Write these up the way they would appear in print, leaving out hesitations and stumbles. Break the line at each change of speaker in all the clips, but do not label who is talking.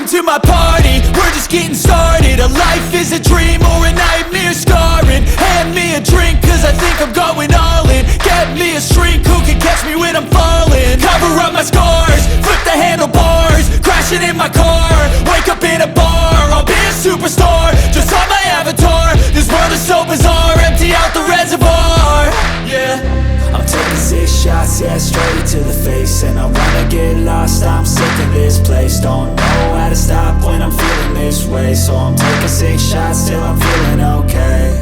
to my party, we're just getting started. A life is a dream or a nightmare scarring. Hand me a drink cause I think I'm going all in. Get me a shrink who can catch me when I'm falling. Cover up my scars, flip the handlebars. Crashing in my car, wake up in a bar. I'll be a superstar, just on my avatar. This world is so bizarre, empty out the reservoir. Yeah, I'm taking 6 shots, yeah, straight to the face. And I wanna get lost, I'm sick of this place. Don't know how to stop when I'm feeling this way. So I'm taking 6 shots till I'm feeling okay.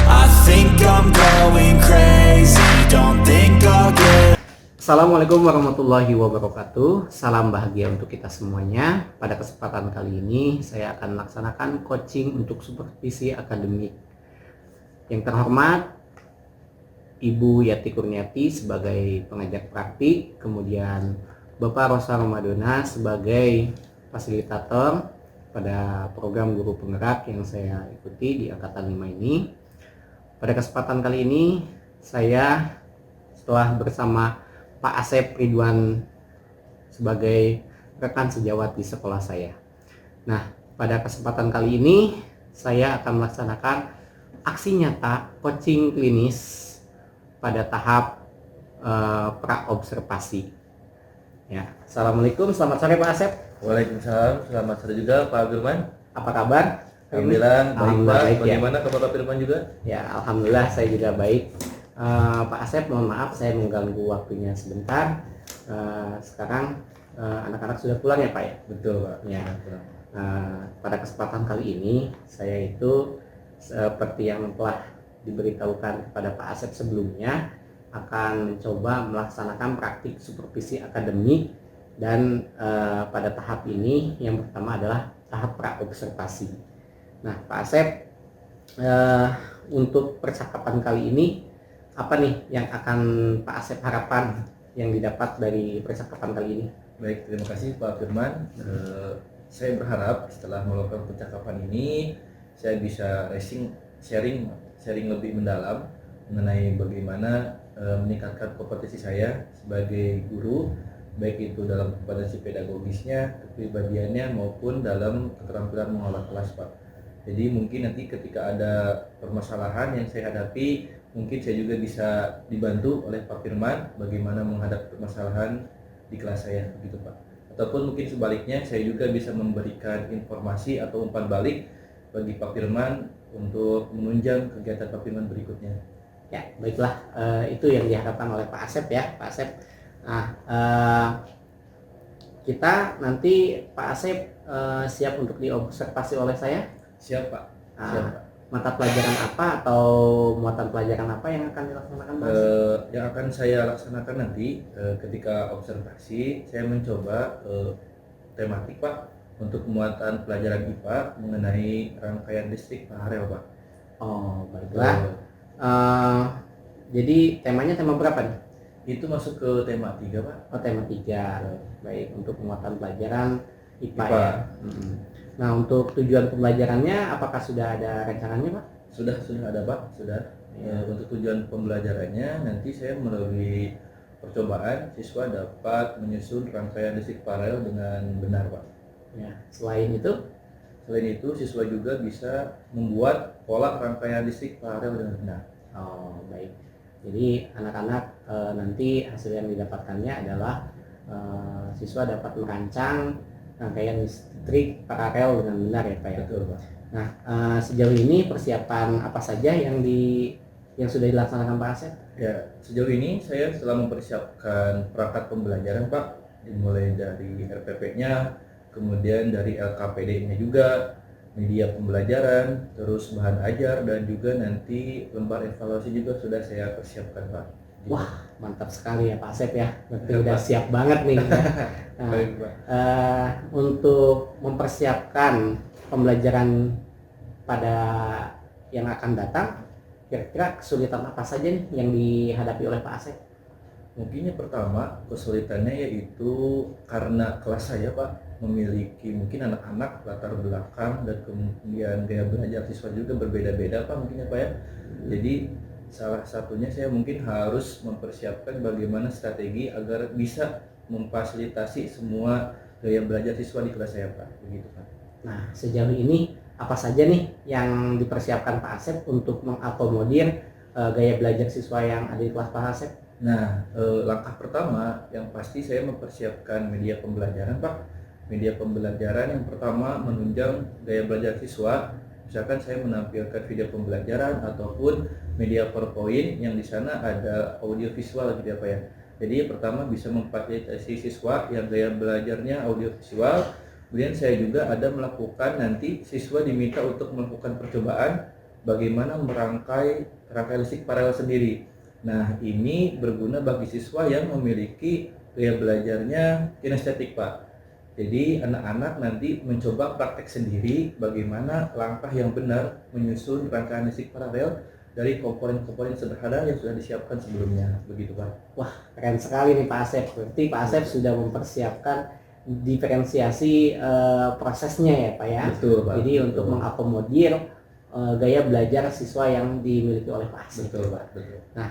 I think I'm going crazy, don't think I'll get.
Assalamualaikum warahmatullahi wabarakatuh. Salam bahagia untuk kita semuanya. Pada kesempatan kali ini saya akan melaksanakan coaching untuk supervisi akademik. Yang terhormat Ibu Yati Kurniati sebagai pengajar praktik, kemudian Bapak Rosa Ramadona sebagai fasilitator pada program guru penggerak yang saya ikuti di angkatan 5 ini. Pada kesempatan kali ini saya setelah bersama Pak Asep Ridwan sebagai rekan sejawat di sekolah saya. Nah, pada kesempatan kali ini saya akan melaksanakan aksi nyata coaching klinis pada tahap pra-observasi. Ya, Assalamualaikum, selamat sore Pak Asep.
Waalaikumsalam, selamat sore juga Pak Firman.
Apa kabar?
Alhamdulillah baik Pak. Bagaimana
ya.
kabar Pak Firman juga?
Ya, alhamdulillah saya juga baik. Pak Asep, mohon maaf saya mengganggu waktunya sebentar. Sekarang anak-anak sudah pulang ya Pak ya?
Betul Pak.
Ya. Pada kesempatan kali ini saya itu seperti yang telah diberitahukan kepada Pak Asep sebelumnya akan mencoba melaksanakan praktik supervisi akademik dan pada tahap ini yang pertama adalah tahap pra-observasi. Nah Pak Asep, untuk percakapan kali ini apa nih yang akan Pak Asep harapkan yang didapat dari percakapan kali ini?
Baik, terima kasih Pak Firman. Saya berharap setelah melakukan percakapan ini saya bisa sharing lebih mendalam mengenai bagaimana meningkatkan kompetensi saya sebagai guru, baik itu dalam kompetensi pedagogisnya, kepribadiannya maupun dalam keterampilan mengolah kelas Pak. Jadi mungkin nanti ketika ada permasalahan yang saya hadapi, mungkin saya juga bisa dibantu oleh Pak Firman bagaimana menghadapi permasalahan di kelas saya, begitu Pak. Ataupun mungkin sebaliknya saya juga bisa memberikan informasi atau umpan balik bagi Pak Firman untuk menunjang kegiatan Pak Firman berikutnya.
Ya, baiklah, itu yang diharapkan oleh Pak Asep ya, Pak Asep. Nah, kita nanti Pak Asep siap untuk diobservasi oleh saya?
Siap Pak. Siap Pak.
Mata pelajaran apa atau muatan pelajaran apa yang akan dilaksanakan Pak Asep?
Yang akan saya laksanakan nanti ketika observasi, saya mencoba tematik Pak untuk muatan pelajaran IPA mengenai rangkaian listrik paralel Pak.
Oh, baiklah. Jadi temanya tema berapa nih?
Itu masuk ke tema 3 Pak.
Oh, tema 3. Baik, untuk muatan pelajaran IPA.
Ya.
Nah, untuk tujuan pembelajarannya apakah sudah ada rencananya Pak?
Sudah ada Pak, sudah. Ya. Untuk tujuan pembelajarannya nanti saya melalui percobaan siswa dapat menyusun rangkaian listrik paralel dengan benar Pak.
Ya, selain itu
siswa juga bisa membuat pola rangkaian listrik paralel dengan benar.
Oh, baik. Jadi anak-anak nanti hasil yang didapatkannya adalah siswa dapat merancang rangkaian listrik paralel dengan benar ya Pak ya.
Betul Pak.
Nah, sejauh ini persiapan apa saja yang sudah dilaksanakan Pak Asep?
Ya, sejauh ini saya telah mempersiapkan perangkat pembelajaran Pak, dimulai dari RPP-nya, kemudian dari LKPD-nya juga, media pembelajaran, terus bahan ajar, dan juga nanti lembar evaluasi juga sudah saya persiapkan Pak.
Wah, mantap sekali ya Pak Asep ya. Berarti udah siap banget nih. Ya. Nah,
baik, Pak.
Untuk mempersiapkan pembelajaran pada yang akan datang, kira-kira kesulitan apa saja nih yang dihadapi oleh Pak Asep?
Mungkin yang pertama kesulitannya yaitu karena kelas saya Pak memiliki mungkin anak-anak latar belakang dan kemudian gaya belajar siswa juga berbeda-beda Pak mungkin ya Pak ya. Jadi salah satunya saya mungkin harus mempersiapkan bagaimana strategi agar bisa memfasilitasi semua gaya belajar siswa di kelas saya Pak, begitu Pak.
Nah, sejauh ini apa saja nih yang dipersiapkan Pak Asep untuk mengakomodir gaya belajar siswa yang ada di kelas Pak Asep?
Nah, langkah pertama yang pasti saya mempersiapkan media pembelajaran Pak. Media pembelajaran yang pertama menunjang gaya belajar siswa. Misalkan saya menampilkan video pembelajaran ataupun media PowerPoint yang di sana ada audio visual gitu ya Pak ya. Jadi yang pertama bisa memfasilitasi siswa yang gaya belajarnya audio visual. Kemudian saya juga ada melakukan, nanti siswa diminta untuk melakukan percobaan bagaimana merangkai rangkai listrik paralel sendiri. Nah, ini berguna bagi siswa yang memiliki gaya belajarnya kinestetik Pak. Jadi anak-anak nanti mencoba praktek sendiri bagaimana langkah yang benar menyusun rangkaian listrik paralel dari komponen-komponen sederhana yang sudah disiapkan sebelumnya, begitu Pak.
Wah, keren sekali nih Pak Asep. Berarti Pak Asep sudah mempersiapkan diferensiasi prosesnya ya Pak ya.
Betul Pak.
Jadi
betul.
untuk mengakomodir gaya belajar siswa yang dimiliki oleh Pak Asep.
Betul Pak. Betul.
Nah,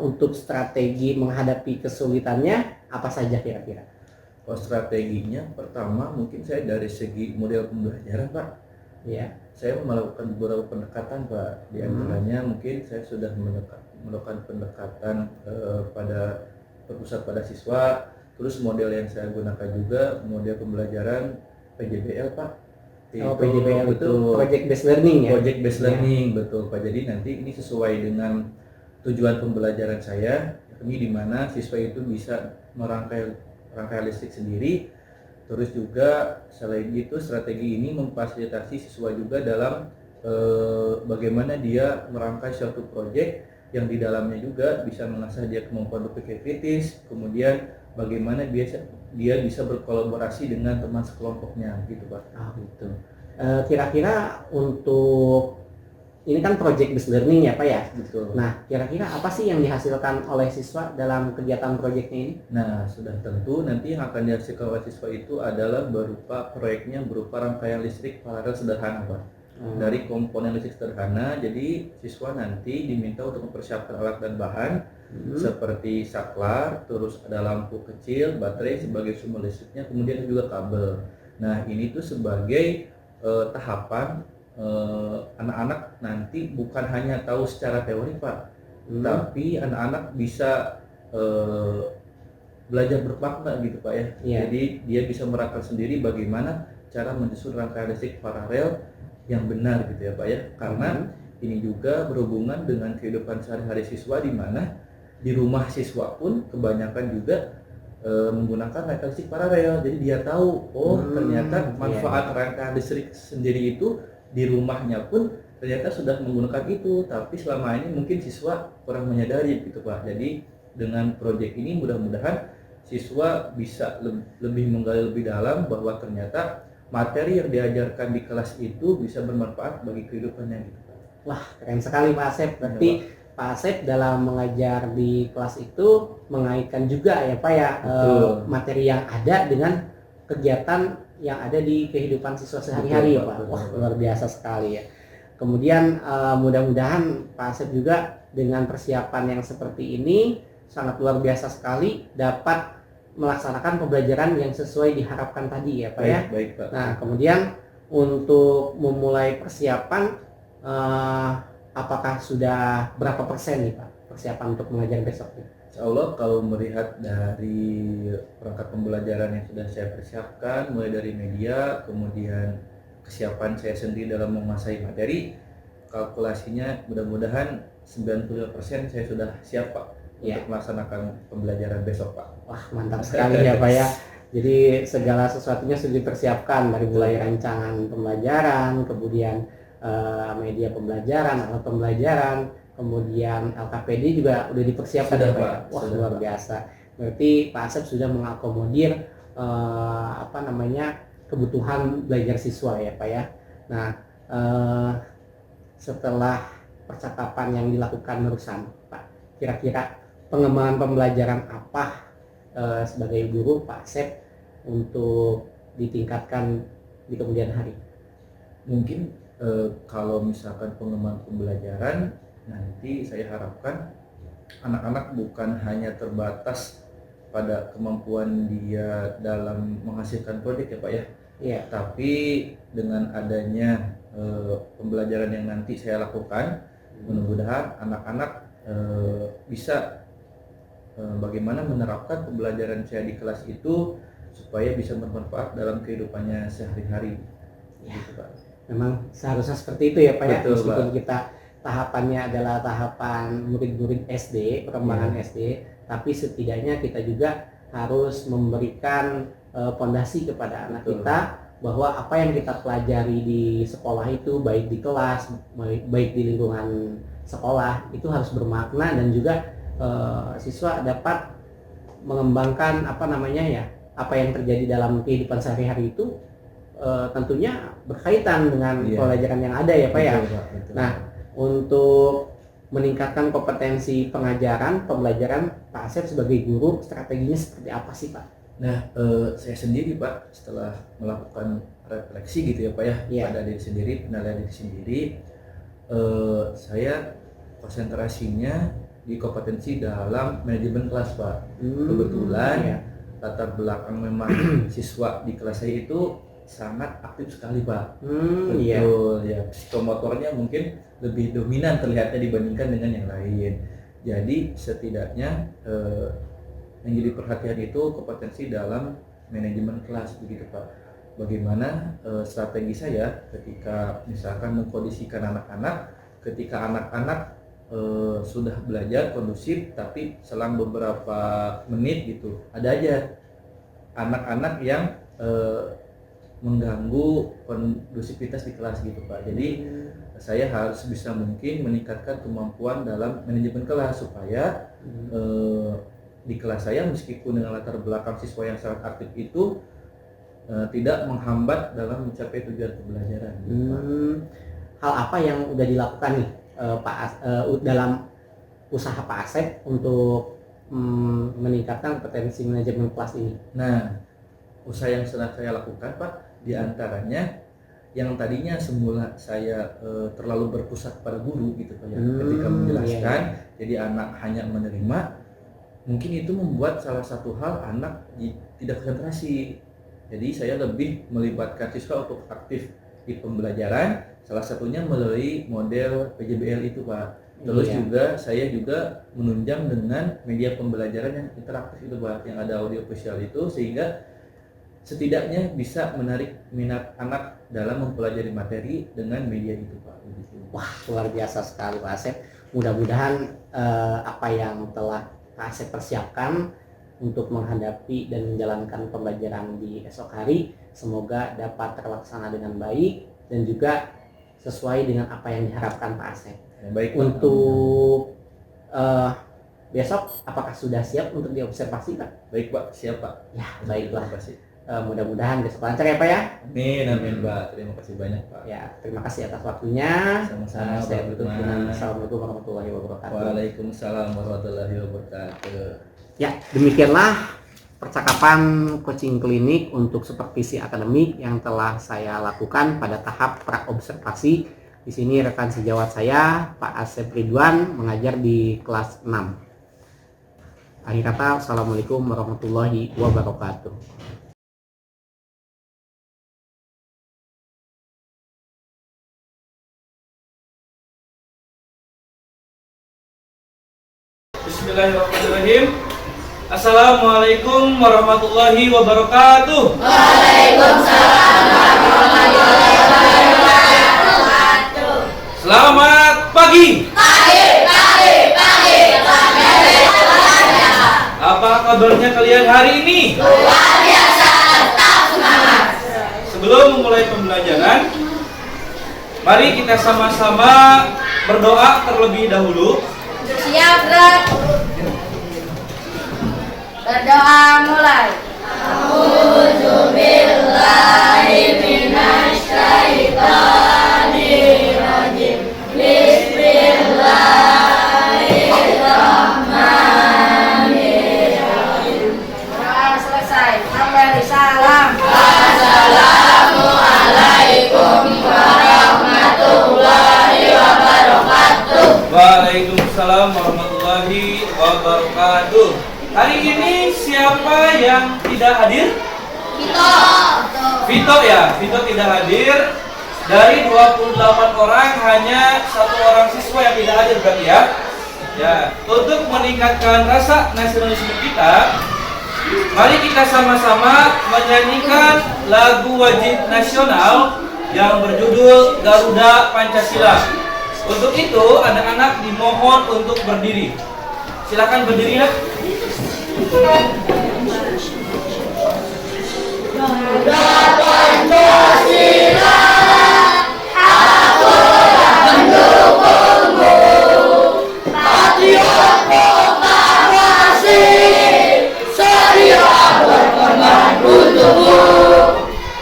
untuk strategi menghadapi kesulitannya apa saja kira-kira?
Kalau strateginya pertama mungkin saya dari segi model pembelajaran Pak.
Ya.
Saya melakukan beberapa pendekatan Pak. Di antaranya mungkin saya sudah melakukan pendekatan pada berpusat pada siswa. Terus model yang saya gunakan juga model pembelajaran PJBL Pak.
PJBL itu project based learning ya.
Project based learning betul Pak. Jadi nanti ini sesuai dengan tujuan pembelajaran saya, ini di mana siswa itu bisa merangkai listrik sendiri. Terus juga selain itu strategi ini memfasilitasi siswa juga dalam bagaimana dia merangkai suatu proyek yang di dalamnya juga bisa mengasah dia kemampuan berpikir kritis, kemudian bagaimana dia bisa berkolaborasi dengan teman sekelompoknya gitu Pak.
Gitu. Kira-kira untuk ini kan project based learning ya Pak ya?
Betul.
Nah, kira-kira apa sih yang dihasilkan oleh siswa dalam kegiatan proyeknya ini?
Nah, sudah tentu nanti yang akan dihasilkan oleh siswa itu adalah berupa proyeknya berupa rangkaian listrik paralel sederhana Pak. Dari komponen listrik sederhana, jadi siswa nanti diminta untuk mempersiapkan alat dan bahan seperti saklar, terus ada lampu kecil, baterai sebagai sumber listriknya, kemudian juga kabel. Nah, ini tuh sebagai tahapan anak-anak nanti bukan hanya tahu secara teori Pak, tapi anak-anak bisa belajar bermakna gitu Pak ya. Jadi dia bisa merangkai sendiri bagaimana cara menyusun rangkaian listrik paralel yang benar gitu ya Pak ya. Karena ini juga berhubungan dengan kehidupan sehari-hari siswa, di mana di rumah siswa pun kebanyakan juga menggunakan rangkaian listrik paralel. Jadi dia tahu ternyata manfaat rangkaian listrik sendiri itu di rumahnya pun ternyata sudah menggunakan itu, tapi selama ini mungkin siswa kurang menyadari gitu Pak. Jadi dengan proyek ini mudah-mudahan siswa bisa lebih menggali lebih dalam bahwa ternyata materi yang diajarkan di kelas itu bisa bermanfaat bagi kehidupannya gitu Pak.
Wah, keren sekali Pak Asep. Berarti Pak Asep dalam mengajar di kelas itu mengaitkan juga ya Pak ya materi yang ada dengan kegiatan yang ada di kehidupan siswa sehari-hari ya Pak. Wah, luar biasa sekali ya. Kemudian mudah-mudahan Pak Asep juga dengan persiapan yang seperti ini sangat luar biasa sekali dapat melaksanakan pembelajaran yang sesuai diharapkan tadi ya Pak ya.
Baik Pak.
Nah, kemudian untuk memulai persiapan apakah sudah berapa persen nih Pak persiapan untuk mengajar besoknya?
Insya Allah kalau melihat dari perangkat pembelajaran yang sudah saya persiapkan, mulai dari media, kemudian kesiapan saya sendiri dalam menguasai materi, kalkulasinya mudah-mudahan 95% saya sudah siap Pak untuk melaksanakan pembelajaran besok Pak.
Wah, mantap sekali ya Pak ya. Jadi segala sesuatunya sudah dipersiapkan dari mulai rancangan pembelajaran, kemudian media pembelajaran, alat pembelajaran, kemudian LKPD juga udah dipersiapkan ya Pak. Wah, luar biasa. Berarti Pak Asep sudah mengakomodir kebutuhan belajar siswa ya Pak ya. Nah, setelah percakapan yang dilakukan barusan Pak, kira-kira pengembangan pembelajaran apa sebagai guru Pak Asep untuk ditingkatkan di kemudian hari?
Mungkin kalau misalkan pengembangan pembelajaran, nanti saya harapkan anak-anak bukan hanya terbatas pada kemampuan dia dalam menghasilkan proyek ya Pak ya.
Iya.
Tapi dengan adanya pembelajaran yang nanti saya lakukan, mudah-mudahan anak-anak bisa bagaimana menerapkan pembelajaran saya di kelas itu supaya bisa bermanfaat dalam kehidupannya sehari-hari.
Ya.
Gitu, Pak.
Memang seharusnya seperti itu ya Pak ya.
Betul,
Meskipun
Pak.
kita tahapannya adalah tahapan murid-murid SD, perkembangan SD, tapi setidaknya kita juga harus memberikan pondasi kepada anak
Betul.
kita bahwa apa yang kita pelajari di sekolah itu, baik di kelas, baik di lingkungan sekolah, itu harus bermakna dan juga siswa dapat mengembangkan apa yang terjadi dalam kehidupan sehari-hari itu tentunya berkaitan dengan
Iya.
pelajaran yang ada ya Pak ya.
Betul, Pak. Betul.
Nah, untuk meningkatkan kompetensi pembelajaran Pak Asep sebagai guru, strateginya seperti apa sih Pak?
Nah, saya sendiri Pak, setelah melakukan refleksi gitu ya Pak ya,
Iya.
pada diri sendiri, penilaian diri sendiri, saya konsentrasinya di kompetensi dalam manajemen kelas Pak. Kebetulan
iya.
latar belakang memang siswa di kelas saya itu sangat aktif sekali Pak.
Iya.
Betul ya, psikomotornya mungkin lebih dominan terlihatnya dibandingkan dengan yang lain. Jadi setidaknya yang jadi perhatian itu kompetensi dalam manajemen kelas begitu Pak. Bagaimana strategi saya ketika misalkan mengkondisikan anak-anak, ketika anak-anak sudah belajar kondusif tapi selang beberapa menit gitu ada aja anak-anak yang mengganggu kondusivitas di kelas gitu Pak. Jadi saya harus bisa mungkin meningkatkan kemampuan dalam manajemen kelas supaya di kelas saya meskipun dengan latar belakang siswa yang sangat aktif itu tidak menghambat dalam mencapai tujuan pembelajaran gitu, Pak.
Hal apa yang udah dilakukan nih dalam usaha Pak Asep untuk meningkatkan kompetensi manajemen kelas ini?
Nah, usaha yang sedang saya lakukan Pak, diantaranya yang tadinya semula saya terlalu berpusat pada guru gitu Pak ya, ketika menjelaskan, jadi anak hanya menerima, mungkin itu membuat salah satu hal anak tidak konsentrasi. Jadi saya lebih melibatkan siswa untuk aktif di pembelajaran, salah satunya melalui model PJBL itu Pak. Terus juga saya juga menunjang dengan media pembelajaran yang interaktif itu Pak, yang ada audio visual itu, sehingga setidaknya bisa menarik minat anak dalam mempelajari materi dengan media itu Pak.
Wah, luar biasa sekali Pak Asep. Mudah-mudahan apa yang telah Pak Asep persiapkan untuk menghadapi dan menjalankan pembelajaran di esok hari semoga dapat terlaksana dengan baik dan juga sesuai dengan apa yang diharapkan Pak Asep.
Ya, baik Pak.
Untuk besok apakah sudah siap untuk diobservasi Pak?
Baik Pak, siap Pak.
Ya, baiklah.
Terima kasih.
Mudah-mudahan besok lancar ya Pak ya.
Amin, amin Pak. Terima kasih banyak Pak.
Ya, terima kasih atas waktunya.
Sama-sama,
Saya tutup
Pak.
dengan Assalamualaikum warahmatullahi wabarakatuh.
Waalaikumsalam warahmatullahi wabarakatuh.
Ya, demikianlah percakapan coaching klinik untuk supervisi akademik yang telah saya lakukan pada tahap pra-observasi. Di sini rekan sejawat saya, Pak Asep Ridwan, mengajar di kelas 6. Akhir kata, Assalamualaikum warahmatullahi wabarakatuh.
Bismillahirrahmanirrahim. Assalamualaikum warahmatullahi wabarakatuh.
Waalaikumsalam warahmatullahi wabarakatuh.
Selamat pagi.
Pagi.
Apa kabarnya kalian hari ini?
Luar biasa, tetap semangat.
Sebelum memulai pembelajaran, mari kita sama-sama berdoa terlebih dahulu.
Siap, gerak. Berdoa mulai. A'udzubillahi minasyaitonirrajim. Bismillahirrahmanirrahim. Doa selesai. Kembali salam. Assalamualaikum warahmatullahi wabarakatuh.
Waalaikumsalam warahmatullahi wabarakatuh. Hari ini siapa siapa yang tidak hadir? Vito ya, Vito tidak hadir. Dari 28 orang hanya 1 orang siswa yang tidak hadir berarti ya. Ya, untuk meningkatkan rasa nasionalisme kita, mari kita sama-sama menyanyikan lagu wajib nasional yang berjudul Garuda Pancasila. Untuk itu, anak-anak dimohon untuk berdiri. Silakan berdiri ya.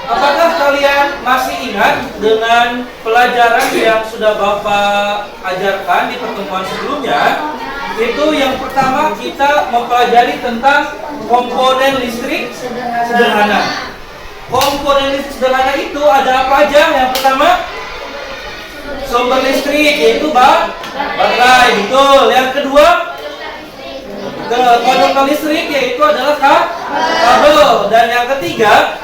Apakah kalian masih ingat dengan pelajaran yang sudah Bapak ajarkan di pertemuan sebelumnya? Itu yang pertama kita mempelajari tentang komponen listrik sederhana. Komponen listrik sederhana itu ada apa aja? Yang pertama, sumber listrik, yaitu baterai, betul. Yang kedua, konduktor listrik, yaitu adalah kabel. Dan yang ketiga,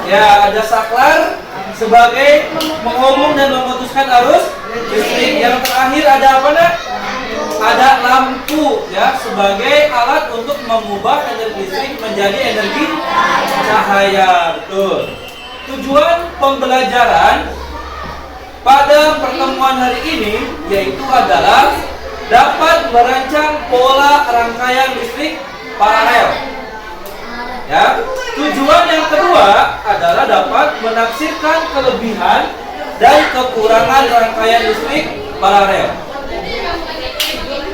ya ada saklar sebagai menghubung dan memutuskan arus listrik. Yang terakhir ada apa nak? Ada lampu ya sebagai alat untuk mengubah energi listrik menjadi energi cahaya. Betul. Tujuan pembelajaran pada pertemuan hari ini yaitu adalah dapat merancang pola rangkaian listrik paralel. Ya. Tujuan yang kedua adalah dapat menafsirkan kelebihan dan kekurangan rangkaian listrik paralel.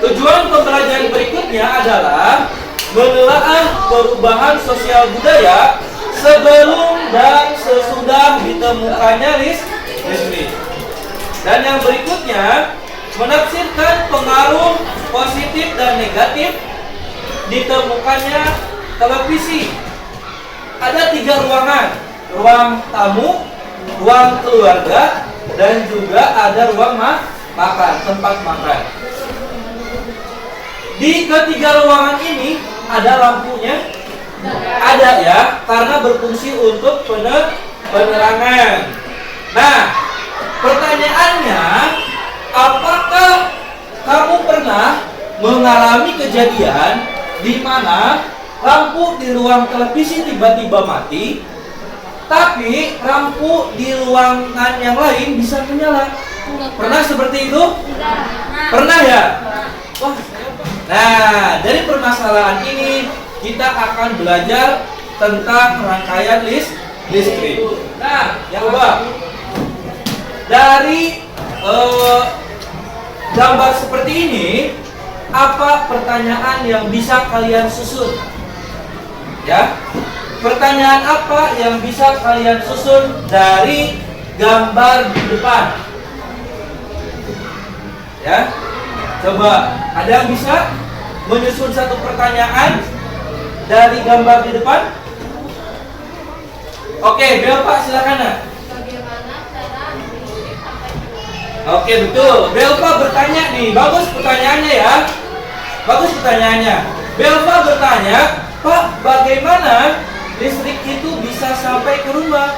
Tujuan pembelajaran berikutnya adalah menelaah perubahan sosial budaya sebelum dan sesudah ditemukannya listrik. Dan yang berikutnya menafsirkan pengaruh positif dan negatif ditemukannya televisi. Ada 3 ruangan, ruang tamu, ruang keluarga, dan juga ada ruang makan, tempat makan. Di ketiga ruangan ini ada lampunya, ada ya, karena berfungsi untuk penerangan. Nah, pertanyaannya, apakah kamu pernah mengalami kejadian di mana lampu di ruang televisi tiba-tiba mati, tapi lampu di ruangan yang lain bisa menyala? Pernah seperti itu? Pernah ya? Wah. Nah, dari permasalahan ini kita akan belajar tentang rangkaian listrik. Nah, yang kedua, dari gambar seperti ini, apa pertanyaan yang bisa kalian susun? Ya, pertanyaan apa yang bisa kalian susun dari gambar di depan? Ya, coba ada yang bisa menyusun satu pertanyaan dari gambar di depan? Oke, Belva silakan. Oke, betul. Belva bertanya nih, bagus pertanyaannya ya. Bagus pertanyaannya. Belva bertanya, Pak, bagaimana listrik itu bisa sampai ke rumah?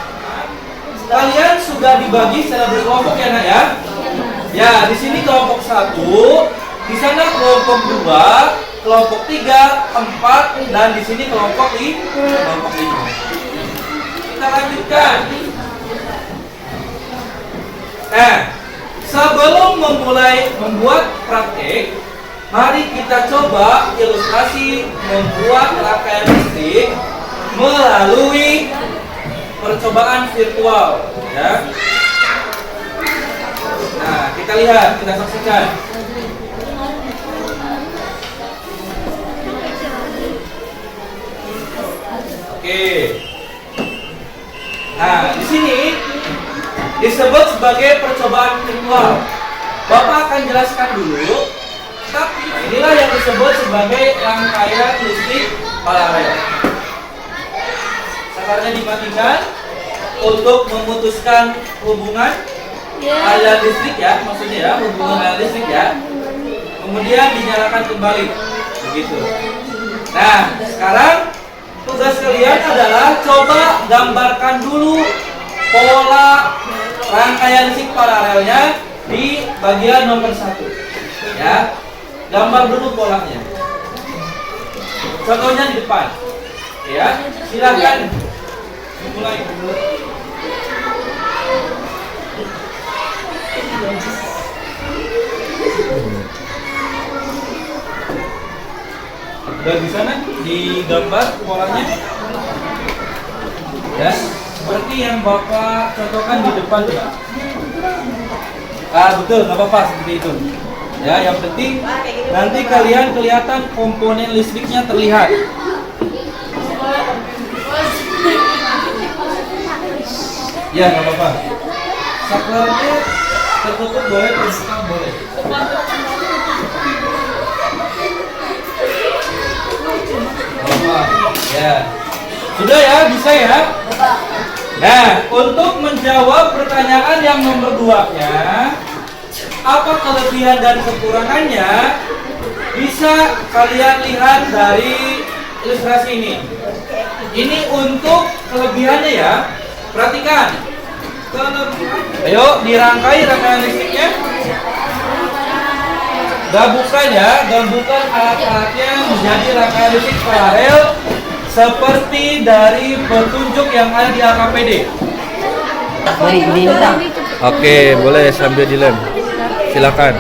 Kalian sudah dibagi secara berkelompok ya nak ya? Ya, di sini kelompok 1, di sana kelompok 2, kelompok 3, 4, dan di sini kelompok 5. Kita lanjutkan. Nah, sebelum memulai membuat praktek, mari kita coba ilustrasi membuat rangkaian listrik melalui percobaan virtual, ya. Nah, kita lihat, kita saksikan. Oke. Nah, di sini disebut sebagai percobaan virtual. Bapak akan jelaskan dulu. Tapi inilah yang disebut sebagai rangkaian listrik paralel. Sakarnya dimatikan untuk memutuskan hubungan aliran listrik ya, maksudnya ya, hubungan aliran listrik ya. Kemudian dinyalakan kembali, begitu. Nah, sekarang tugas kalian adalah coba gambarkan dulu pola rangkaian listrik paralelnya di bagian nomor 1. Ya, gambar dulu polanya. Contohnya di depan. Ya, silakan mulai. Udah di sana digambar polanya. Ya, seperti yang Bapak contohkan di depan ya. Betul, nggak apa-apa seperti itu. Ya, yang penting nanti kalian kelihatan komponen listriknya terlihat. Ya, nggak apa-apa. Saklarnya tertutup boleh, terbuka boleh. Ya, sudah ya, bisa ya. Nah, untuk menjawab pertanyaan yang nomor 2-nya, apa kelebihan dan kekurangannya, bisa kalian lihat dari ilustrasi ini. Ini untuk kelebihannya ya. Perhatikan. Ayo dirangkai rangkaian listriknya. Gabungkan ya, gabungkan alat-alatnya menjadi rangkaian listrik paralel seperti dari petunjuk yang ada di AKPD. Oke, boleh sambil dilem. Silakan.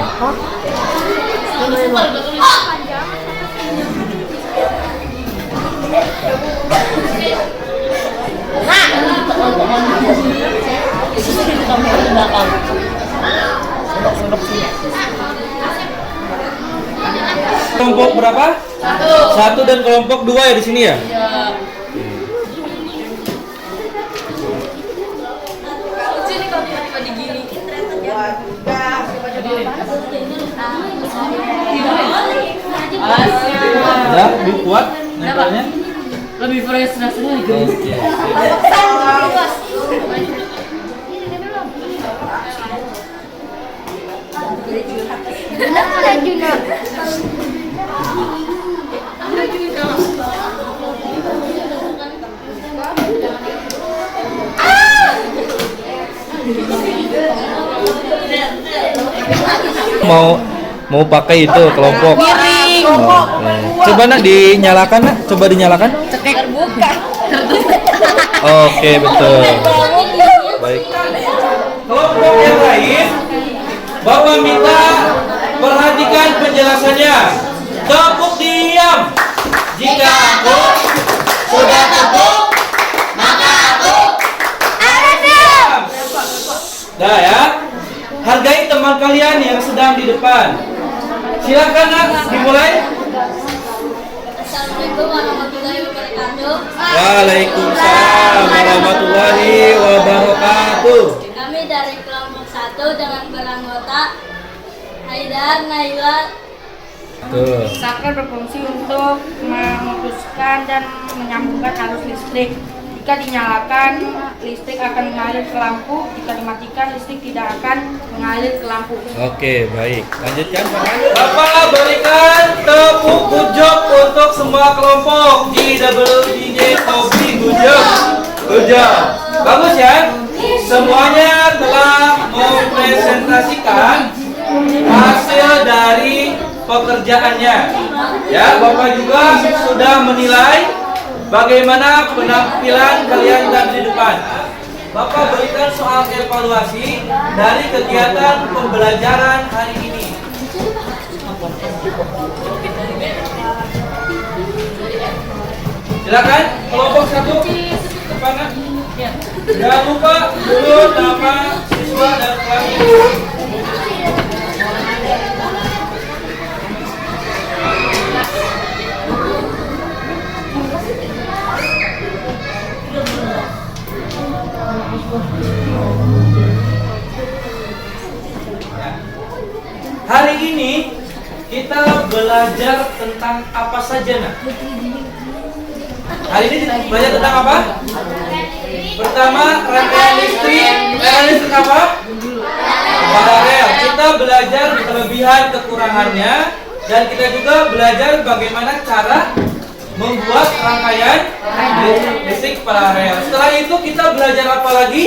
Kelompok berapa? Satu dan kelompok 2 ya di sini ya? Ya, lebih kuat nempelnya.
Lebih fresh rasanya gitu.
Oke. Mau pakai itu kelompok. Coba nak dinyalakan, nak. Coba dinyalakan.
Terbuka.
Oke, betul. Baik. Kelompok yang lain, Bapak minta perhatikan penjelasannya. Tepuk diam. Jika aku sudah tepuk, maka aku akan diam. Dah ya. Hargai teman kalian yang sedang di depan. Silakan nak, dimulai.
Assalamualaikum warahmatullahi wabarakatuh.
Waalaikumsalam warahmatullahi wabarakatuh.
Kami dari kelompok 1 dengan beranggota Haidar, Naila.
Saklar berfungsi untuk memutuskan dan menyambungkan arus listrik. Jika dinyalakan, listrik akan mengalir ke lampu. Jika dimatikan, listrik tidak akan mengalir ke lampu.
Oke, baik. Lanjutkan, Pak. Bapak berikan tepuk gujok untuk semua kelompok. JWJ Kopi gujok. Gujok. Bagus ya? Semuanya telah mempresentasikan hasil dari pekerjaannya. Ya, Bapak juga sudah menilai bagaimana penampilan kalian tadi di depan. Bapak berikan soal evaluasi dari kegiatan pembelajaran hari ini. Silakan kelompok 1 depan. Jangan lupa dulu nama siswa dan kelasnya. Hari ini kita belajar tentang apa saja, nak? Hari ini belajar tentang apa? Pertama, rangkaian listrik apa? Paralel. Kita belajar kelebihan kekurangannya dan kita juga belajar bagaimana cara membuat rangkaian listrik pada rel. Setelah itu kita belajar apa lagi?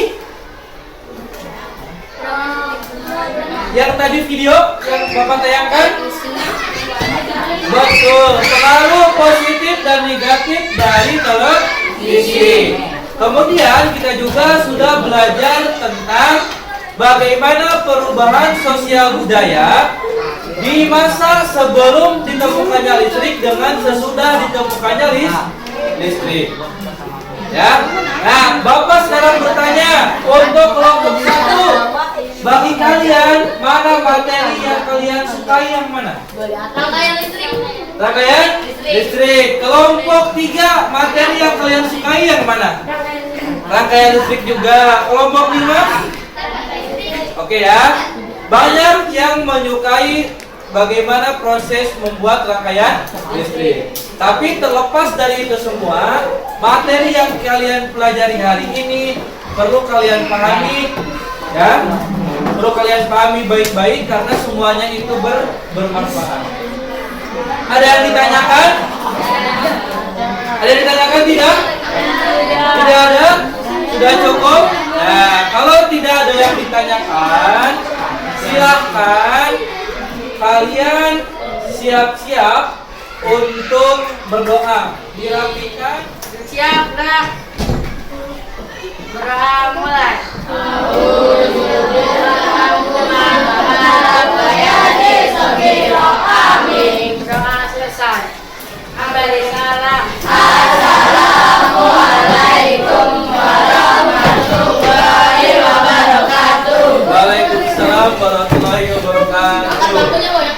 Yang tadi video yang Bapak tayangkan? Betul, selalu positif dan negatif dari televisi. Kemudian kita juga sudah belajar tentang bagaimana perubahan sosial budaya di masa sebelum ditemukannya listrik dengan sesudah ditemukannya listrik. Ya. Nah, Bapak sekarang bertanya untuk kelompok 1, bagi kalian mana materi yang kalian sukai yang mana?
Rangkaian listrik.
Rangkaian listrik. Kelompok 3, materi yang kalian sukai yang mana? Rangkaian listrik juga. Kelompok 5? Oke ya. Banyak yang menyukai bagaimana proses membuat rangkaian listrik. Tapi terlepas dari itu semua, materi yang kalian pelajari hari ini perlu kalian pahami, ya. Perlu kalian pahami baik-baik karena semuanya itu bermanfaat. Ada yang ditanyakan? Ada yang ditanyakan tidak? Tidak ada? Sudah cukup? Nah, kalau tidak ada yang ditanyakan, silakan kalian siap-siap untuk berdoa. Dirapikan.
Siap, dah. Mulai. Doa selesai. Kembali salam. Assalamualaikum warahmatullahi wabarakatuh.
Waalaikumsalam warahmatullahi wabarakatuh.
Waktunya banyak.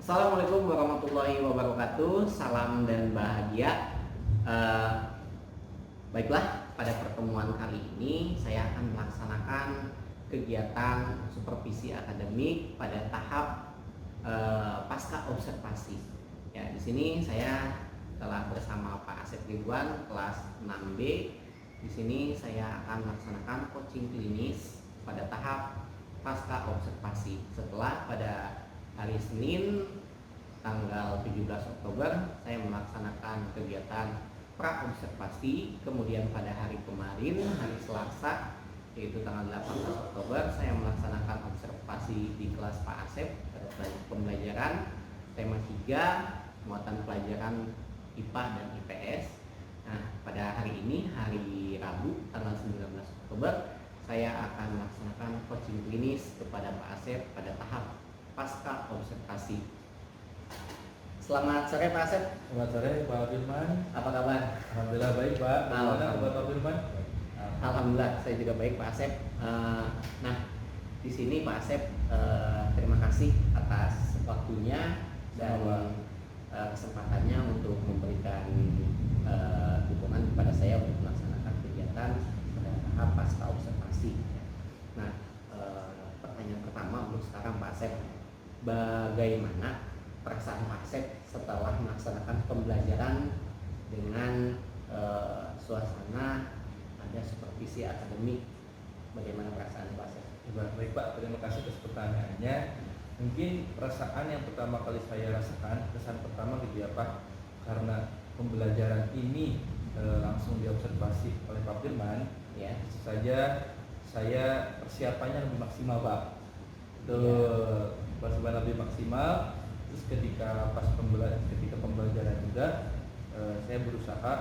Assalamualaikum warahmatullahi wabarakatuh. Salam dan bahagia. Baiklah, pada pertemuan kali ini saya akan melaksanakan kegiatan supervisi akademik pada tahap pasca observasi. Ya, di sini saya telah bersama Pak Asep Ridwan kelas 6B. Di sini saya akan melaksanakan coaching klinis pada tahap pasca observasi. Setelah pada hari Senin tanggal 17 Oktober saya melaksanakan kegiatan pra-observasi. Kemudian pada hari kemarin, hari Selasa, yaitu tanggal 18 Oktober, saya melaksanakan observasi di kelas Pak Asep pada pembelajaran tema 3, muatan pelajaran IPA dan IPS. Nah, pada hari ini, hari Rabu tanggal 19 Oktober, saya akan melaksanakan coaching klinis kepada Pak Asep pada tahap pasca observasi. Selamat sore Pak Asep.
Selamat sore Pak Firman.
Apa kabar?
Alhamdulillah baik Pak. Bagaimana kabar Pak Firman?
Alhamdulillah saya juga baik Pak Asep. Nah, di sini Pak Asep terima kasih atas waktunya dan kesempatannya untuk memberikan dukungan kepada saya untuk melaksanakan kegiatan pada tahap pasca observasi. Nah, pertanyaan pertama untuk sekarang Pak Asep, bagaimana perasaan Pak Asep setelah melaksanakan pembelajaran dengan suasana ada supervisi akademik? Bagaimana perasaan Pak Asep?
Baik Pak, terima kasih atas pertanyaannya. Mungkin perasaan yang pertama kali saya rasakan, kesan pertama gitu ya Pak, karena pembelajaran ini langsung diobservasi oleh Pak Firman, ya tentu saja saya persiapannya lebih maksimal Pak. Persiapan lebih maksimal. Terus ketika pembelajaran juga saya berusaha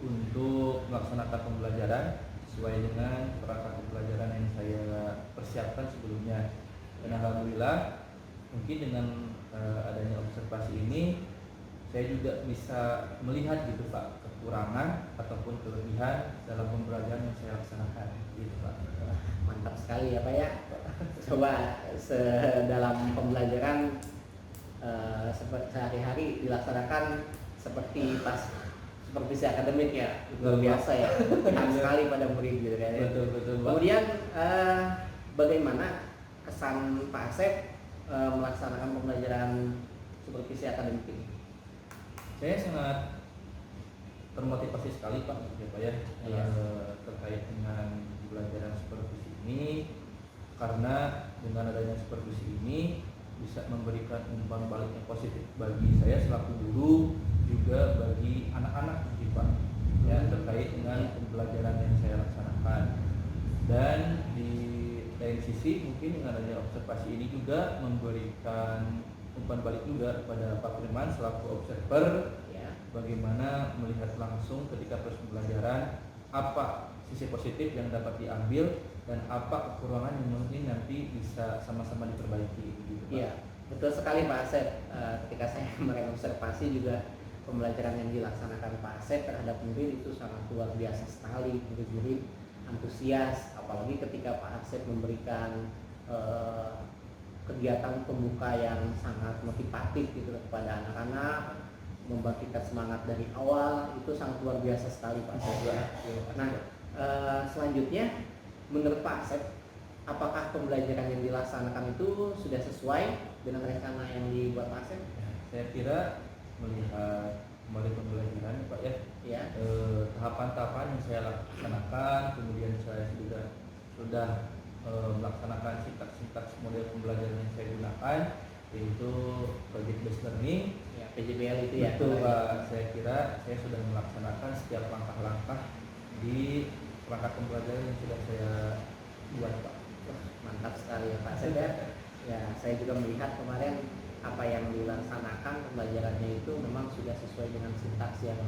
untuk melaksanakan pembelajaran sesuai dengan perangkat pembelajaran yang saya persiapkan sebelumnya. Dan alhamdulillah mungkin dengan adanya observasi ini saya juga bisa melihat gitu Pak kekurangan ataupun kelebihan dalam pembelajaran yang saya laksanakan gitu Pak.
Mantap sekali ya Pak ya. Coba dalam pembelajaran sehari-hari dilaksanakan seperti pas supervisi akademik ya, luar biasa ya, senang sekali pada murid gitu kan ya.
Betul.
Kemudian bagaimana kesan Pak Asep melaksanakan pembelajaran supervisi akademik ini?
Saya sangat termotivasi sekali Pak, ya Pak ya,
Iya.
terkait dengan pembelajaran supervisi ini, karena dengan adanya supervisi ini bisa memberikan umpan balik yang positif bagi saya selaku guru, juga bagi anak-anak mungkin Pak, ya terkait dengan pembelajaran yang saya laksanakan. Dan di lain sisi mungkin dengan adanya observasi ini juga memberikan umpan balik juga kepada Pak Firman selaku observer,
Ya.
bagaimana melihat langsung ketika proses pembelajaran apa sisi positif yang dapat diambil dan apa kekurangan yang mungkin nanti bisa sama-sama diperbaiki gitu, Pak.
Iya, betul sekali Pak Asep. Ketika saya mengobservasi juga pembelajaran yang dilaksanakan Pak Asep terhadap murid itu sangat luar biasa sekali. Murid-murid antusias, apalagi ketika Pak Asep memberikan kegiatan pembuka yang sangat motivatif gitu kepada anak-anak, membangkitkan semangat dari awal, itu sangat luar biasa sekali Pak Asep. Nah, selanjutnya menurut Pak Asep, apakah pembelajaran yang dilaksanakan itu sudah sesuai dengan rencana yang dibuat Pak Asep?
Saya kira melihat kembali pembelajaran Pak ya,
Ya.
tahapan-tahapan yang saya laksanakan, kemudian saya juga sudah melaksanakan sintaks model pembelajaran yang saya gunakan, yaitu project based learning.
Ya, PJBL itu ya.
Betul Pak, saya kira saya sudah melaksanakan setiap langkah-langkah di perangkat pembelajaran yang sudah saya buat Pak.
Wah, mantap sekali ya Pak Asep ya. Ya, saya juga melihat kemarin apa yang dilaksanakan pembelajarannya itu memang sudah sesuai dengan sintaks yang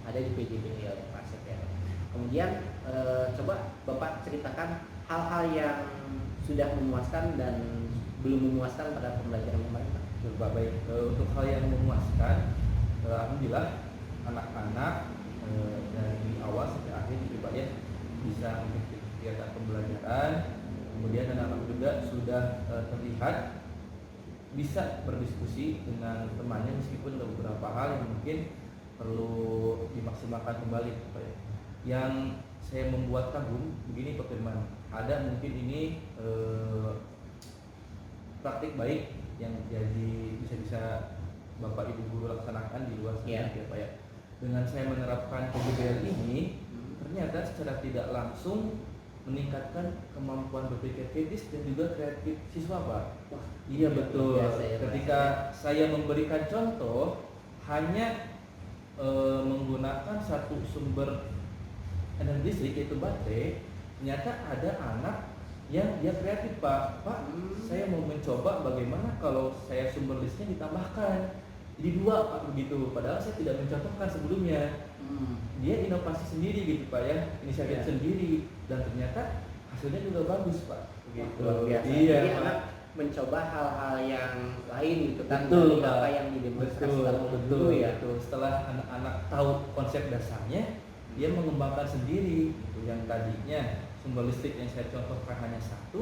ada di PJBL ya Pak Asep ya. Kemudian coba Bapak ceritakan hal-hal yang sudah memuaskan dan belum memuaskan pada pembelajaran kemarin Pak.
Coba baik, untuk hal yang memuaskan, alhamdulillah anak-anak dari awal sampai akhir gitu Pak ya bisa mengikuti kegiatan pembelajaran, kemudian anak-anak juga sudah terlihat bisa berdiskusi dengan temannya meskipun ada beberapa hal yang mungkin perlu dimaksimalkan kembali Pak ya. Yang saya membuat kagum begini Pak Firman, ada mungkin ini praktik baik yang jadi bisa Bapak Ibu guru laksanakan di luar sana ya Pak ya. Dengan saya menerapkan PJBL ini, ternyata secara tidak langsung meningkatkan kemampuan berpikir kritis dan juga kreatif siswa Pak.
Wah,
iya betul.
biasa ya,
Ketika saya memberikan contoh hanya menggunakan satu sumber energi listrik yaitu baterai, ternyata ada anak yang dia kreatif Pak. Saya mau mencoba bagaimana kalau saya sumber listriknya ditambahkan jadi 2 Pak begitu. Padahal saya tidak mencontohkan sebelumnya. Dia inovasi sendiri gitu Pak ya, inisiatif sendiri, dan ternyata hasilnya juga bagus Pak. Begitu.
Luar biasa.
Iya,
Jadi
Pak.
anak mencoba hal-hal yang lain gitu kan
Betul,
dari
Pak.
apa yang didemonstrasikan oleh guru ya.
betul. Setelah anak-anak tahu konsep dasarnya, dia mengembangkan sendiri gitu. Yang tadinya sumber listrik yang saya contohkan hanya 1,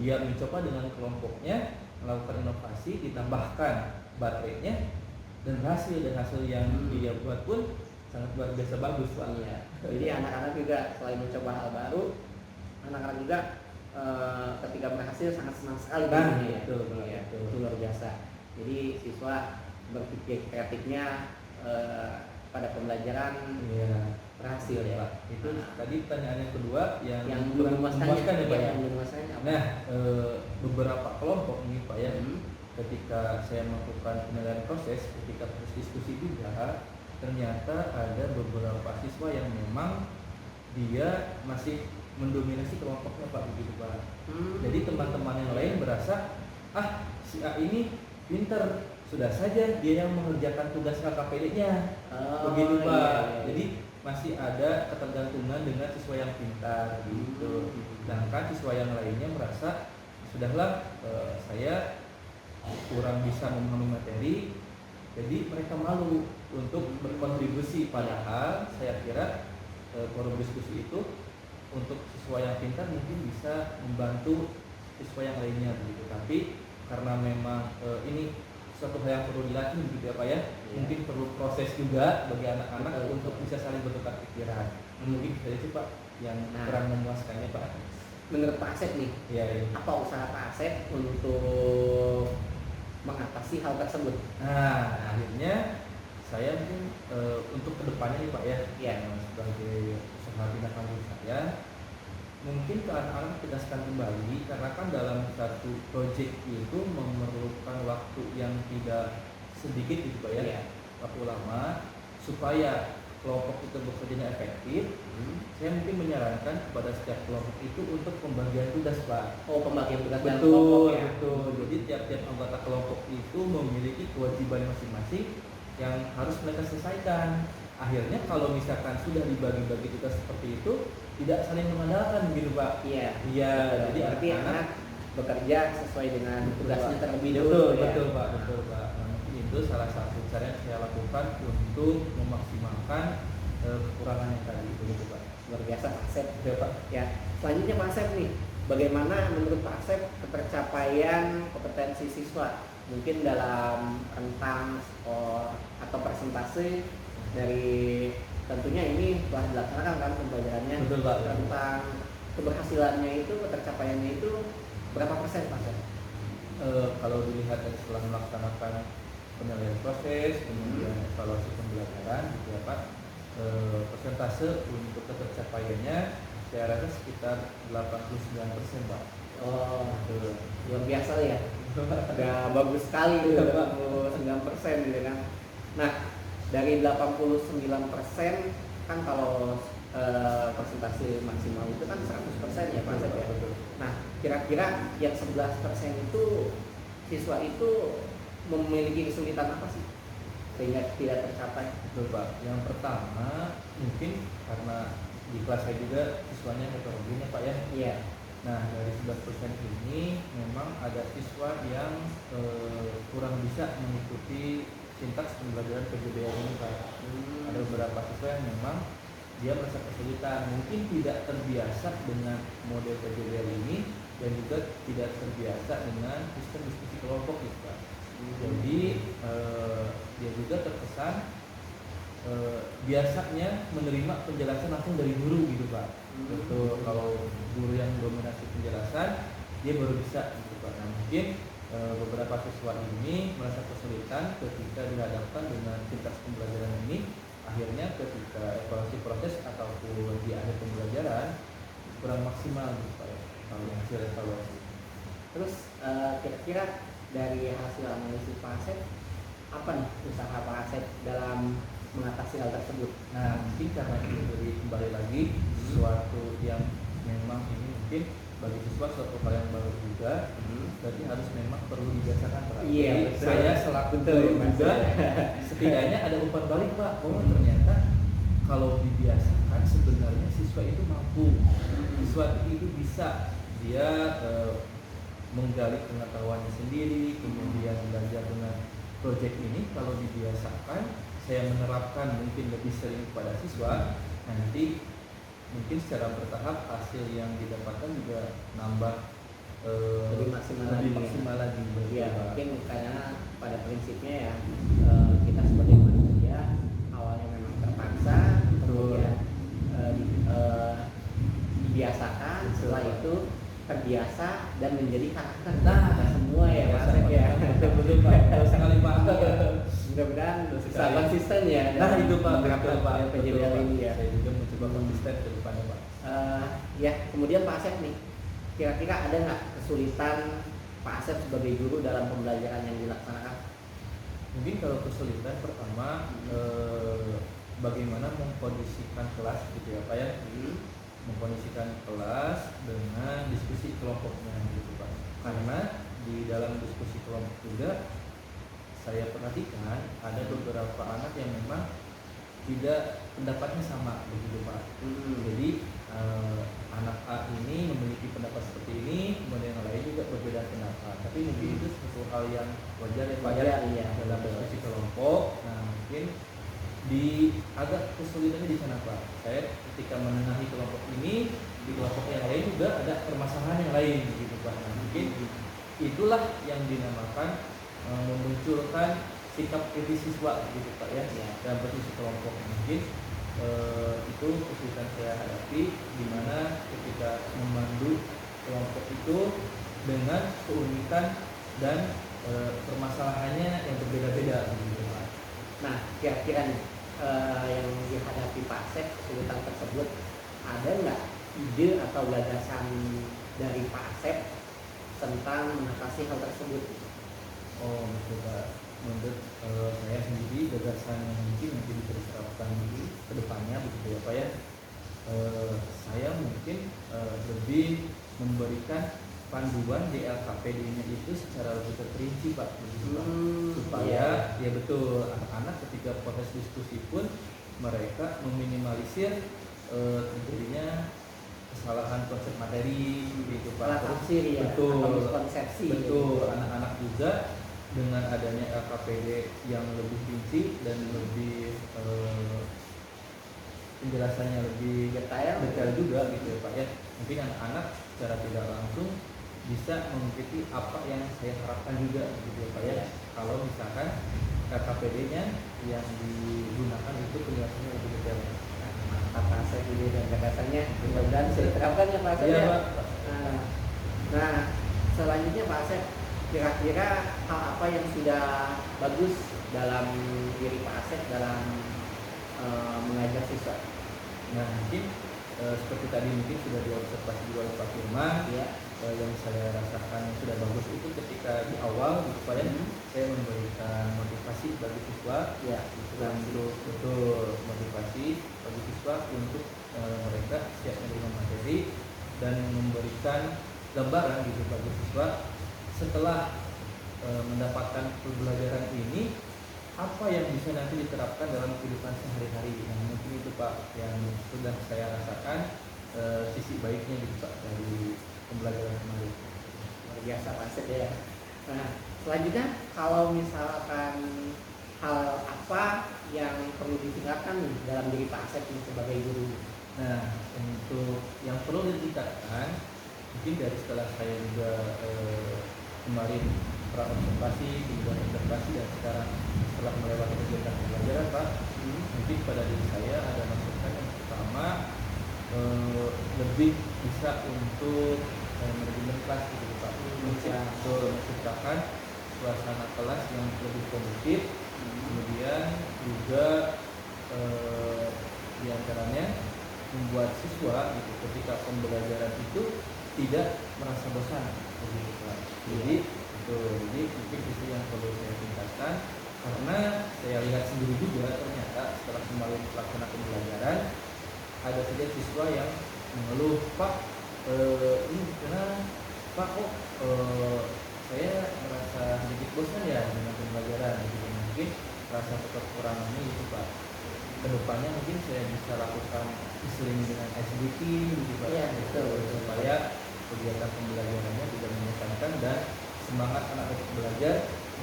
dia mencoba dengan kelompoknya melakukan inovasi, ditambahkan baterainya, dan hasil yang dia buat pun sangat luar biasa bagus Pak.
Iya. Jadi anak-anak juga selain mencoba hal baru, anak-anak juga ketika berhasil sangat senang sekali.
Nah,
ya.
betul,
Iya,
betul.
itu luar biasa. Jadi siswa berpikir kreatifnya pada pembelajaran
Iya.
berhasil ya Pak.
Itu tadi pertanyaan yang kedua yang
belum
kurang
memuaskan
memuaskan ya Pak.
yang belum memuaskan apa?
Nah, beberapa kelompok nih Pak ya,
Hmm.
ketika saya melakukan penilaian proses, ketika proses diskusi juga, ternyata ada beberapa siswa yang memang dia masih mendominasi kelompoknya Pak begitu Pak. Jadi teman-teman yang lain berasa si A ini pintar, sudah saja dia yang mengerjakan tugas KKPD-nya. Begitu Pak.
Iya.
Jadi masih ada ketergantungan dengan siswa yang pintar gitu. Sedangkan siswa yang lainnya merasa sudahlah saya kurang bisa memahami materi, jadi mereka malu untuk berkontribusi. Padahal saya kira forum diskusi itu untuk siswa yang pintar mungkin bisa membantu siswa yang lainnya begitu. Tapi karena memang ini suatu hal yang perlu dilatih gitu ya Pak ya. Mungkin perlu proses juga bagi anak-anak untuk bisa saling bertukar pikiran. Mungkin itu Pak yang kurang memuaskannya Pak.
Menurut Pak Asep nih,
Iya.
apa usaha Pak Asep untuk mengatasi hal tersebut?
Nah, akhirnya saya mungkin untuk kedepannya nih Pak ya,
Iya.
sebagai usaha pindah kampung saya, mungkin ke anak-anak tegaskan kembali karena kan dalam satu project itu memerlukan waktu yang tidak sedikit gitu Pak ya,
Iya.
waktu lama supaya kelompok itu bekerjanya efektif. Saya mungkin menyarankan kepada setiap kelompok itu untuk pembagian tugas Pak.
Oh, pembagian tugas dalam kelompok ya.
Betul. Jadi tiap-tiap anggota kelompok itu memiliki kewajiban masing-masing yang harus mereka selesaikan. Akhirnya kalau misalkan sudah dibagi-bagi tugas seperti itu, tidak saling mengandalkan gitu Pak.
Iya.
Iya, jadi
berarti anak bekerja sesuai dengan tugasnya terlebih dahulu.
Betul,
ya.
betul Pak, betul Pak. Nah, mungkin itu salah satu cara yang saya lakukan untuk memaksimalkan kekurangan yang tadi itu gitu Pak.
Luar biasa Pak Asep.
Ya Pak.
Ya, selanjutnya Pak Asep nih, bagaimana menurut Pak Asep ketercapaian kompetensi siswa? Mungkin dalam rentang skor atau persentase dari, tentunya ini telah dilaksanakan kan pembelajarannya.
Betul, Pak.
Tentang keberhasilannya itu, ketercapaiannya itu berapa persen Pak Asep?
Kalau dilihat dari setelah melaksanakan penilaian proses, kemudian evaluasi pembelajaran gitu ya Pak, persentase untuk ketercapaiannya saya rasa sekitar 89% Pak.
Oh,
Betul.
luar biasa ya. Udah bagus sekali itu 89% gitu kan. Nah, dari 89% kan kalau persentase maksimal itu kan 100% ya Pak Asep ya. Nah, kira-kira yang 11% itu siswa itu memiliki kesulitan apa sih sehingga tidak tercapai?
Betul Pak. Yang pertama mungkin karena di kelas saya juga siswanya heterogen ya Pak ya.
Iya.
Nah dari 11% ini memang ada siswa yang kurang bisa mengikuti sintaks pembelajaran PJBL ini Pak. Ada beberapa siswa yang memang dia merasa kesulitan, mungkin tidak terbiasa dengan model PJBL ini dan juga tidak terbiasa dengan sistem diskusi kelompok gitu Pak. Jadi dia juga terkesan biasanya menerima penjelasan langsung dari guru gitu Pak. Betul, kalau guru yang dominasi penjelasan dia baru bisa gitu Pak. Nah mungkin beberapa siswa ini merasa kesulitan ketika dihadapkan dengan sintaks pembelajaran ini. Akhirnya ketika evaluasi proses ataupun di akhir pembelajaran kurang maksimal gitu Pak ya, kalau hasil evaluasi.
Terus kira-kira dari hasil analisis Pak Asep, apa nih usaha Pak Asep dalam mengatasi hal tersebut?
Nah mungkin karena itu dari kembali lagi sesuatu yang memang ini mungkin bagi siswa suatu hal yang baru juga, berarti harus memang perlu dibiasakan Pak.
Iya,
Jadi
betul.
saya selaku
Betul,
guru
Mas.
juga setidaknya ada umpan balik Pak. Oh ternyata kalau dibiasakan sebenarnya siswa itu mampu, siswa itu bisa dia menggali pengetahuannya sendiri, kemudian belajar dengan proyek ini. Kalau dibiasakan, saya menerapkan mungkin lebih sering kepada siswa, nanti mungkin secara bertahap hasil yang didapatkan juga nambah
Lebih maksimal lagi. Ya, mungkin karena pada prinsipnya ya kita sebagai manusia awalnya memang terpaksa, kemudian dibiasakan, setelah itu terbiasa dan menjadi karakter kita semua ya Mas Asep ya.
Betul Pak, betul sekali Pak.
Mudah-mudahan
Betul
bisa
sekali.
konsisten ya.
Nah itu Pak,
menerapkan
betul Pak,
PJBL
betul, Pak.
ini ya.
Saya juga mencoba konsisten ke depannya Pak.
Ya, kemudian Pak Asep nih, kira-kira ada nggak kesulitan Pak Asep sebagai guru dalam pembelajaran yang dilaksanakan?
Mungkin kalau kesulitan pertama bagaimana mengkondisikan kelas gitu ya Pak ya, mengkondisikan kelas dengan diskusi kelompoknya gitu Pak. Karena di dalam diskusi kelompok juga saya perhatikan ada beberapa anak yang memang tidak pendapatnya sama begitu Pak. Jadi anak A ini memiliki pendapat seperti ini, kemudian yang lain juga berbeda pendapat. Tapi mungkin itu suatu hal yang wajar ya Pak ya,
Wajar, iya.
dalam diskusi kelompok. Nah mungkin di agak kesulitannya di sana Pak. Saya ketika menengahi kelompok ini, di kelompok yang lain juga ada permasalahan yang lain gitu Pak. Nah, mungkin itulah yang dinamakan memunculkan sikap kritis siswa gitu Pak ya, dalam diskusi kelompok. Mungkin itu kesulitan saya hadapi, di mana ketika memandu kelompok itu dengan keunikan dan permasalahannya yang berbeda-beda gitu Pak.
Nah, kira-kira nih yang dihadapi Pak Asep kesulitan tersebut, ada nggak ide atau gagasan dari Pak Asep tentang mengatasi hal tersebut?
Oh betul Pak. Menurut saya sendiri gagasan yang mungkin nanti bisa diterapkan di kedepannya begitu ya Pak ya. Saya mungkin lebih memberikan panduan di LKPD-nya itu secara lebih terperinci Pak, begitu Pak. Supaya ya betul anak-anak ketika proses diskusi pun mereka meminimalisir terjadinya kesalahan konsep materi gitu Pak.
Salah tafsir ya,
betul,
atau miskonsepsi.
betul. Anak-anak juga dengan adanya LKPD yang lebih rinci dan lebih penjelasannya lebih detail juga gitu ya Pak ya. Mungkin anak-anak secara tidak langsung bisa mengikuti apa yang saya harapkan juga gitu ya Pak ya. Kalau misalkan LKPD-nya yang digunakan itu penjelasannya lebih detail.
Mantap Pak Asep ini dan gagasannya mudah-mudahan bisa diterapkan ya Pak Asep
Iya,
ya.
Pak.
Nah, selanjutnya Pak Asep, kira-kira hal apa yang sudah bagus dalam diri Pak Asep dalam mengajar siswa?
Nah mungkin seperti tadi mungkin sudah diobservasi juga oleh Pak Firman
Ya.
yang saya rasakan sudah bagus itu ketika di awal gitu Pak ya, saya memberikan motivasi bagi siswa
Ya,
untuk betul motivasi bagi siswa untuk mereka siap menerima materi dan memberikan gambaran gitu bagi siswa setelah mendapatkan pembelajaran ini apa yang bisa nanti diterapkan dalam kehidupan sehari-hari. Nah mungkin itu Pak yang sudah saya rasakan sisi baiknya gitu Pak dari pembelajaran kemarin.
luar biasa Pak Asep ya. Nah, selanjutnya kalau misalkan hal apa yang perlu ditingkatkan nih dalam diri Pak Asep ini sebagai guru?
Nah untuk yang perlu ditingkatkan mungkin dari setelah saya juga kemarin praobservasi, kemudian observasi dan sekarang setelah melewati kegiatan pembelajaran Pak, mungkin pada diri saya ada masukan yang pertama lebih bisa untuk manajemen kelas gitu Pak, menciptakan suasana kelas yang lebih kondusif, kemudian juga diantaranya membuat siswa gitu ketika pembelajaran itu tidak merasa bosan begitu Pak. Jadi mungkin itu yang perlu saya tingkatkan karena saya lihat sendiri juga ternyata setelah kembali melaksanakan pembelajaran ada saja siswa yang mengeluh Pak ini karena Pak kok saya merasa sedikit bosan ya dengan pembelajaran gitu. Mungkin rasa kekurangannya itu Pak. Kedepannya mungkin saya bisa lakukan sering dengan SBT gitu Pak.
Iya, betul.
Supaya kegiatan pembelajarannya tidak membosankan dan semangat anak untuk belajar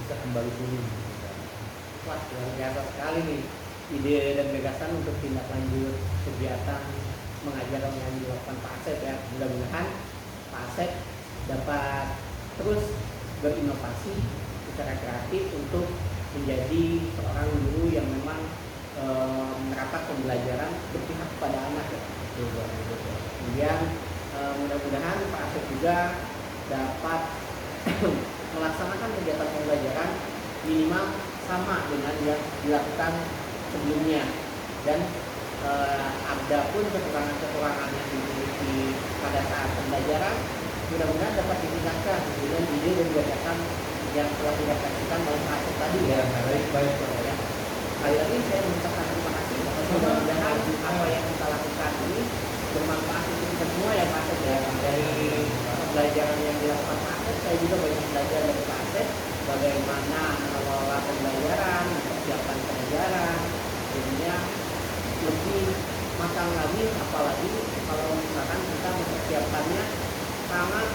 bisa kembali pulih gitu Pak.
Wah, luar biasa sekali nih ide dan gagasan untuk tindak lanjut kegiatan mengajar yang dilakukan Pak Asep ya. Mudah-mudahan Pak Asep dapat terus berinovasi secara kreatif untuk menjadi seorang guru yang memang menerapkan pembelajaran berpihak kepada anak ya. Kemudian mudah-mudahan Pak Asep juga dapat melaksanakan kegiatan pembelajaran minimal sama dengan yang dilakukan sebelumnya dan ada pun kekurangan-kekurangan yang dimiliki pada saat pembelajaran mudah-mudahan dapat ditingkatkan dengan ide dan gagasan yang telah didapatkan oleh Pak Asep tadi ya.
Baik.
Ya. Kali lagi saya mengucapkan terima kasih. Mudah-mudahan apa yang kita lakukan ini bermanfaat untuk kita semua ya Pak Asep ya. Dari pembelajaran yang dilakukan Pak Asep, saya juga banyak belajar dari Pak Asep bagaimana mengelola pembelajaran, mempersiapkan pelajaran, jadinya lebih matang lagi, apalagi kalau misalkan kita mempersiapkannya sangat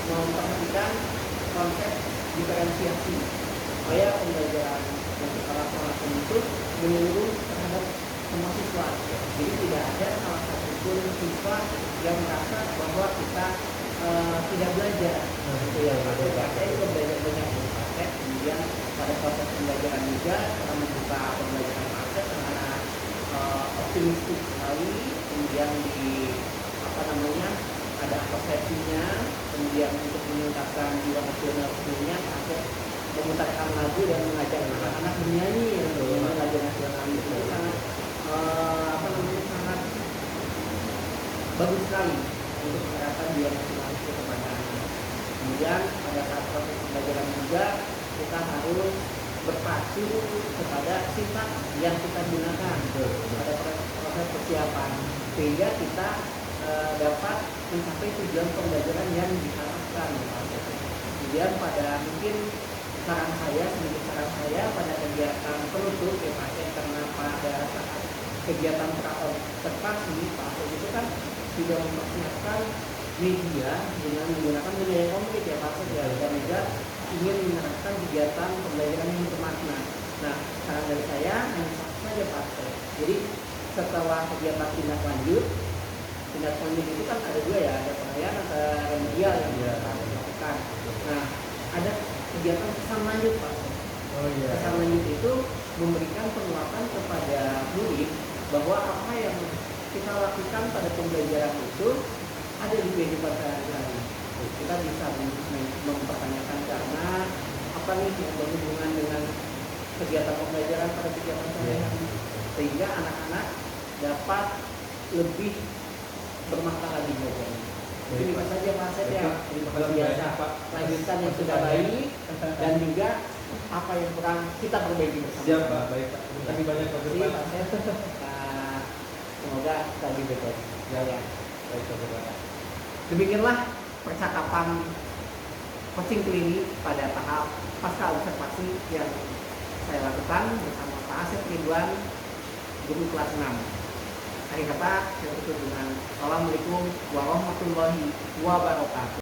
memperhatikan konsep diferensiasi supaya pembelajaran yang kita lakukan itu menyeluruh terhadap semua siswa. Jadi tidak ada salah satu pun siswa yang merasa bahwa kita tidak belajar. Itu ya, saya juga belajar banyak dari Pak. Kemudian pada proses pembelajaran juga kita membuka pembelajaran Pak sangat optimistis sekali. Kemudian ada persepsinya, kemudian untuk meningkatkan jiwa nasionalismenya Pak memutarkan lagu dan mengajak anak-anak bernyanyi lagu nasional itu sangat sangat bagus sekali untuk menerapkan biar nasionalis kepada anak. Kemudian pada saat proses pembelajaran juga kita harus berpacu kepada sifat yang kita gunakan pada proses persiapan sehingga kita dapat mencapai tujuan pembelajaran yang diharapkan. Kemudian pada mungkin saran saya pada kegiatan penutup ya Pak Asep, karena pada saat kegiatan observasi Pak Asep itu kan sudah mempersiapkan media dengan menggunakan media yang komplit ya Pak Asep ya, dan juga ingin menerapkan kegiatan pembelajaran yang bermakna. Nah, saran dari saya hanya satu saja Pak Asep. Jadi setelah kegiatan tindak lanjut itu kan ada dua ya, ada pengayaan, ada remedial yang kita lakukan. Nah, ada kegiatan pesan lanjut Pak. Pesan lanjut itu memberikan penguatan kepada murid bahwa apa yang kita lakukan pada pembelajaran itu ada di kehidupan sehari-hari. Kita bisa mempertanyakan karena apa nih yang berhubungan dengan kegiatan pembelajaran pada kegiatan sehari-hari, sehingga anak-anak dapat lebih bermakna lagi belajarnya. Terima saja Pak Asep ya. Terima kasih biasa Pak. Lanjutkan yang sudah baik dan juga apa yang kurang kita perbaiki bersama.
Siap Pak, baik Pak. Terima kasih banyak Pak Firman.
Semoga lebih baik.
Ya, baik Pak Firman.
Demikianlah percakapan coaching klinik pada tahap pasca observasi yang saya lakukan bersama Pak Asep Ridwan, guru kelas 6. Akhir kata saya tutup dengan Assalamualaikum warahmatullahi wabarakatuh.